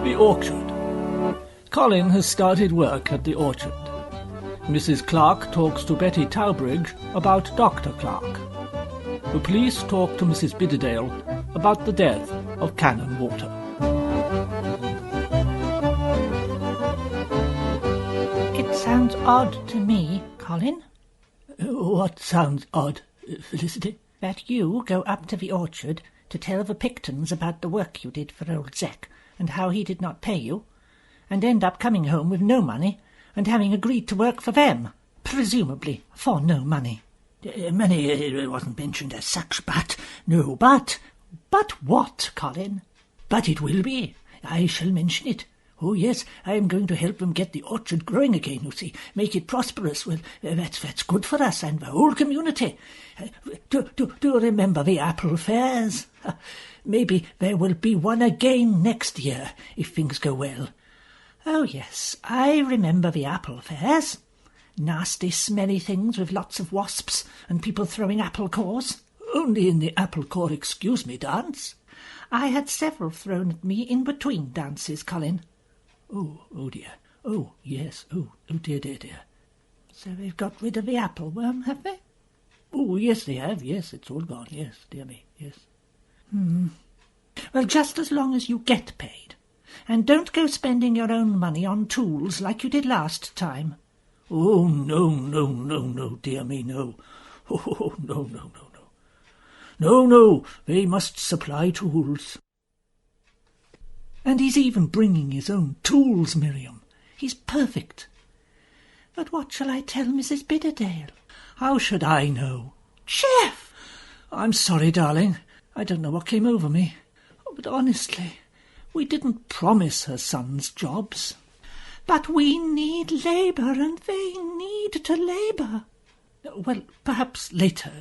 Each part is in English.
The orchard. Colin has started work at the orchard. Mrs. Clark talks to Betty Talbridge about Dr. Clark. The police talk to Mrs. Bidderdale about the death of Cannon Walter. It sounds odd to me, Colin. What sounds odd, Felicity? That you go up to the orchard to tell the Pictons about the work you did for old Zek, and how he did not pay you, and end up coming home with no money, and having agreed to work for them, presumably for no money. Money wasn't mentioned as such, but... No, but what, Colin? But it will be. I shall mention it. Oh, yes, I am going to help them get the orchard growing again, you see, make it prosperous. Well, that's good for us and the whole community. Do remember the apple fairs? Maybe there will be one again next year, if things go well. Oh, yes, I remember the apple fairs. Nasty, smelly things with lots of wasps and people throwing apple cores. Only in the apple core excuse-me dance. I had several thrown at me in between dances, Colin. Oh dear. Oh, yes. Oh, dear. So they've got rid of the apple worm, have they? Oh, yes, they have. Yes, it's all gone. Yes, dear me, yes. Well, just as long as you get paid. And don't go spending your own money on tools like you did last time. Oh, no, dear me, no. Oh, no. No, they must supply tools. And he's even bringing his own tools, Miriam. He's perfect. But what shall I tell Mrs. Bidderdale? How should I know? Chef! I'm sorry, darling. I don't know what came over me. Oh, but honestly, we didn't promise her sons jobs. But we need labour, and they need to labour. Well, perhaps later.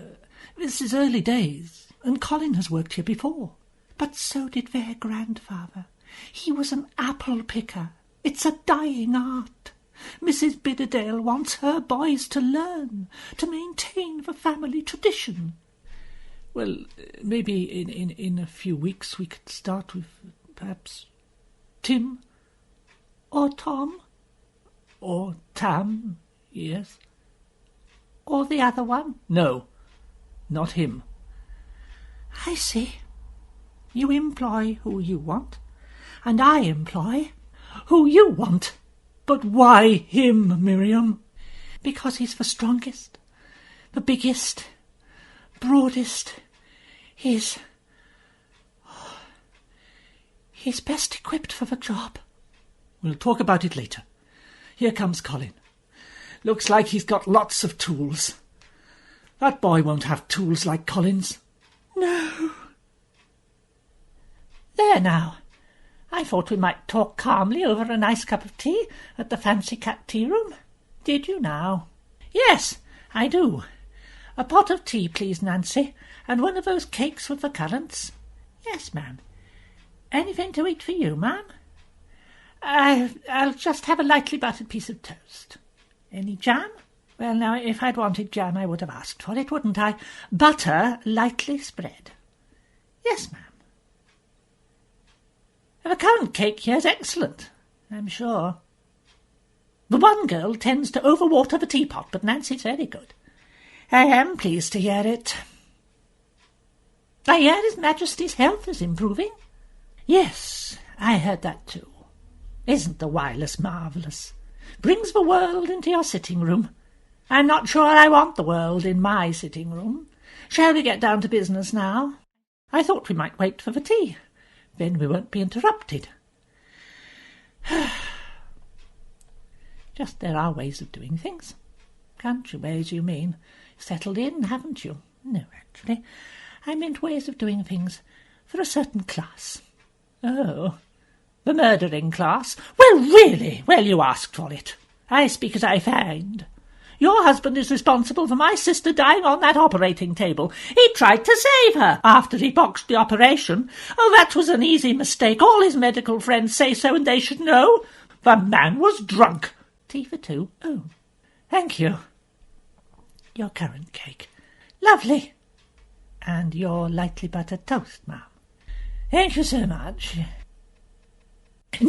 This is early days, and Colin has worked here before. But so did their grandfather. He was an apple picker. It's a dying art. Mrs. Bidderdale wants her boys to learn, to maintain the family tradition. Well, maybe in a few weeks we could start with, perhaps, Tim, or Tom, or Tam, yes. Or the other one? No, not him. I see. You employ who you want, and I employ who you want. But why him, Miriam? Because he's the strongest, the biggest, broadest. He's best equipped for the job. We'll talk about it later. Here comes Colin. Looks like he's got lots of tools. That boy won't have tools like Colin's. No. There now. I thought we might talk calmly over a nice cup of tea at the Fancy Cat Tea Room. Did you now? Yes, I do. A pot of tea, please, Nancy, and one of those cakes with the currants. Yes, ma'am. Anything to eat for you, ma'am? I'll just have a lightly buttered piece of toast. Any jam? Well, now, if I'd wanted jam, I would have asked for it, wouldn't I? Butter lightly spread. Yes, ma'am. The currant cake here's excellent, I'm sure. The one girl tends to overwater the teapot, but Nancy's very good. I am pleased to hear it. I hear His Majesty's health is improving. Yes, I heard that too. Isn't the wireless marvellous? Brings the world into your sitting room. I'm not sure I want the world in my sitting room. Shall we get down to business now? I thought we might wait for the tea. Then we won't be interrupted. Just there are ways of doing things. Country ways, you mean? Settled in, haven't you? No, actually. I meant ways of doing things for a certain class. Oh, the murdering class? Well, really? Well, you asked for it. I speak as I find. Your husband is responsible for my sister dying on that operating table. He tried to save her after he botched the operation. Oh, that was an easy mistake. All his medical friends say so, and they should know. The man was drunk. Tea for two? Oh, thank you. Your currant cake. Lovely. And your lightly buttered toast, ma'am. Thank you so much.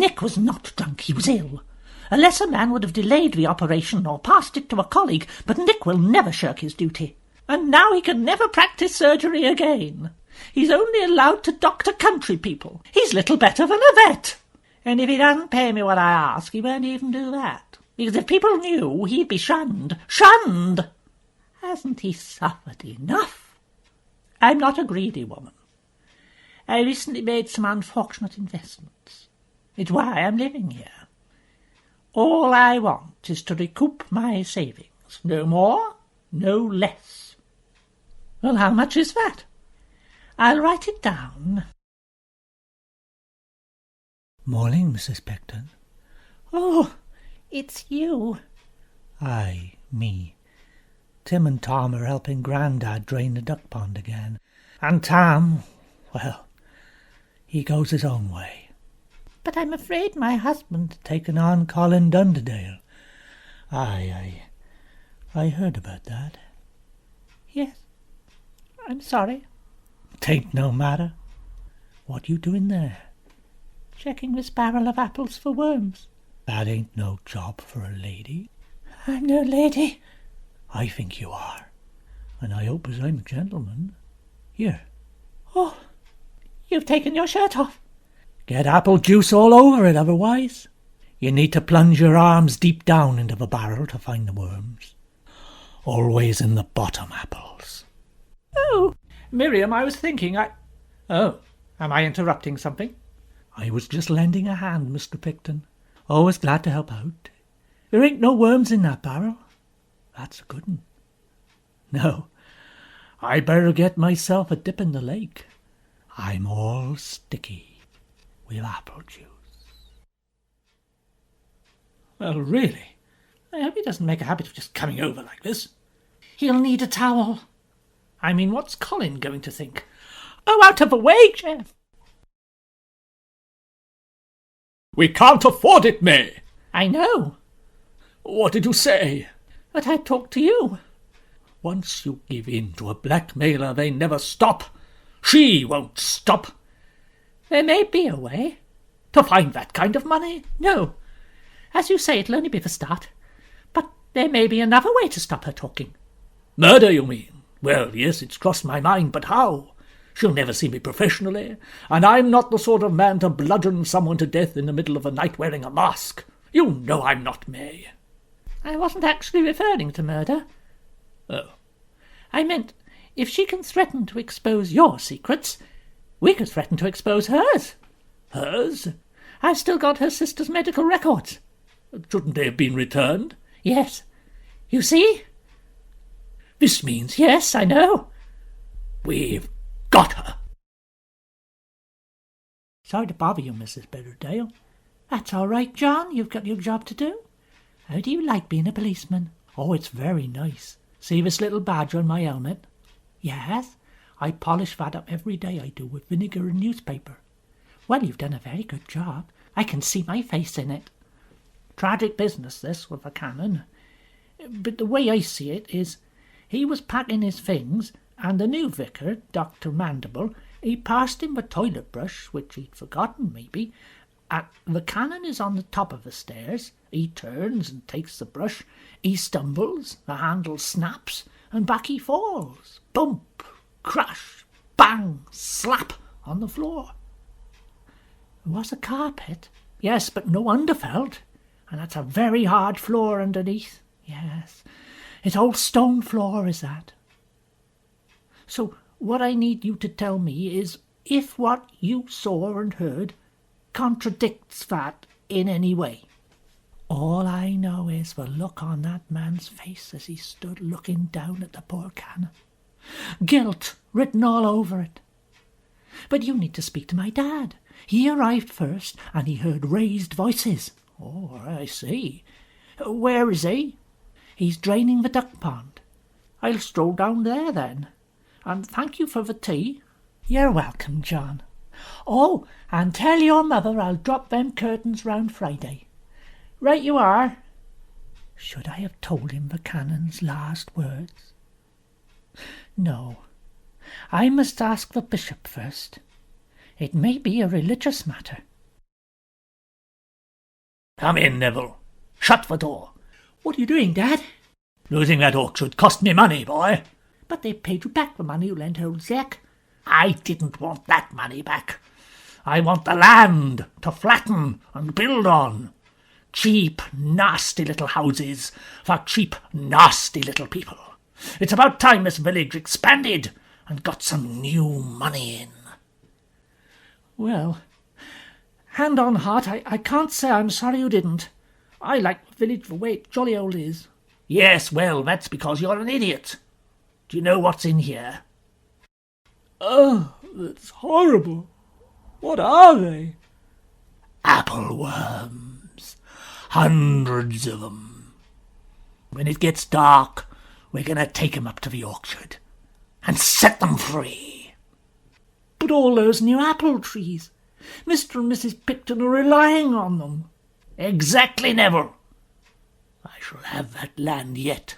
Nick was not drunk, he was ill. A lesser man would have delayed the operation or passed it to a colleague, but Nick will never shirk his duty. And now he can never practice surgery again. He's only allowed to doctor country people. He's little better than a vet. And if he doesn't pay me what I ask, he won't even do that. Because if people knew, he'd be shunned. Shunned! Hasn't he suffered enough? I'm not a greedy woman. I recently made some unfortunate investments. It's why I'm living here. All I want is to recoup my savings. No more, no less. Well, how much is that? I'll write it down. Morning, Mrs. Picton. Oh, it's you. Aye, me. Tim and Tom are helping Grandad drain the duck pond again. And Tom, well, he goes his own way. But I'm afraid my husband... Taken on Colin Dunderdale. I heard about that. Yes, I'm sorry. 'Tain't no matter. What you doing there? Checking this barrel of apples for worms. That ain't no job for a lady. I'm no lady. I think you are. And I hope as I'm a gentleman. Here. Oh, you've taken your shirt off. Get apple juice all over it, otherwise. You need to plunge your arms deep down into the barrel to find the worms. Always in the bottom apples. Oh, Miriam, I was thinking Oh, am I interrupting something? I was just lending a hand, Mr. Picton. Always glad to help out. There ain't no worms in that barrel. That's a good 'un. No, I better get myself a dip in the lake. I'm all sticky with apple juice. Well, really, I hope he doesn't make a habit of just coming over like this. He'll need a towel. I mean, what's Colin going to think? Oh, out of the way, Jeff! We can't afford it, May. I know. What did you say? But I talked to you. Once you give in to a blackmailer, they never stop. She won't stop. There may be a way. To find that kind of money? No. As you say, it'll only be the start. But there may be another way to stop her talking. Murder, you mean? Well, yes, it's crossed my mind, but how? She'll never see me professionally, and I'm not the sort of man to bludgeon someone to death in the middle of the night wearing a mask. You know I'm not, May. I wasn't actually referring to murder. Oh. I meant, if she can threaten to expose your secrets, we could threaten to expose hers. Hers? I've still got her sister's medical records. Shouldn't they have been returned? Yes. You see? This means... Yes, I know. We've got her. Sorry to bother you, Mrs. Betterdale. That's all right, John. You've got your job to do. How do you like being a policeman? Oh, it's very nice. See this little badge on my helmet? Yes. I polish that up every day, I do, with vinegar and newspaper. Well, you've done a very good job. I can see my face in it. Tragic business, this, with a cannon. But the way I see it is, he was packing his things, and the new vicar, Dr. Mandible, he passed him the toilet brush, which he'd forgotten, maybe, and the cannon is on the top of the stairs. He turns and takes the brush. He stumbles, the handle snaps, and back he falls. Bump, crash, bang, slap on the floor. It was a carpet. Yes, but no underfelt. And that's a very hard floor underneath. Yes, it's old stone floor, is that. So what I need you to tell me is if what you saw and heard contradicts that in any way. All I know is the look on that man's face as he stood looking down at the poor cannon. Guilt written all over it. But you need to speak to my dad. He arrived first, and he heard raised voices. Oh, I see. Where is he? He's draining the duck pond. I'll stroll down there then. And thank you for the tea. You're welcome, John. Oh, and tell your mother I'll drop them curtains round Friday. Right you are. Should I have told him the canon's last words? No. I must ask the bishop first. It may be a religious matter. Come in, Neville. Shut the door. What are you doing, Dad? Losing that orchard cost me money, boy. But they paid you back the money you lent old Zack. I didn't want that money back. I want the land to flatten and build on. Cheap, nasty little houses for cheap, nasty little people. It's about time this village expanded and got some new money in. Well, hand on heart, I can't say I'm sorry you didn't. I like the village the way it jolly old is. Yes, well, that's because you're an idiot. Do you know what's in here? Oh, that's horrible. What are they? Apple worms. Hundreds of them. When it gets dark, we're going to take 'em up to the orchard and set them free. But all those new apple trees, Mr. and Mrs. Picton are relying on them. Exactly, Neville. I shall have that land yet,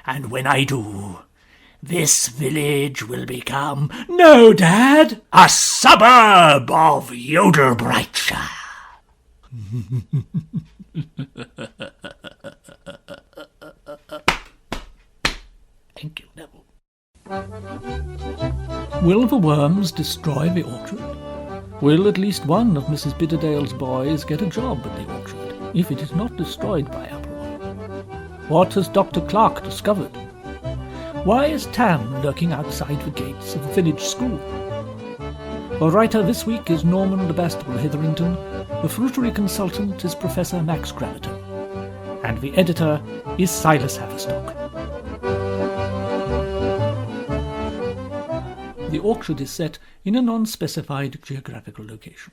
and when I do, this village will become, No, Dad! a suburb of Yodelbrightshire. Thank you, Neville. Will the worms destroy the orchard? Will at least one of Mrs. Bidderdale's boys get a job at the orchard, if it is not destroyed by Appleworm? What has Dr. Clark discovered? Why is Tam lurking outside the gates of the village school? The writer this week is Norman Bastable Hetherington, the fruitery consultant is Professor Max Graviton, and the editor is Silas Haverstock. The orchard is set in a non-specified geographical location.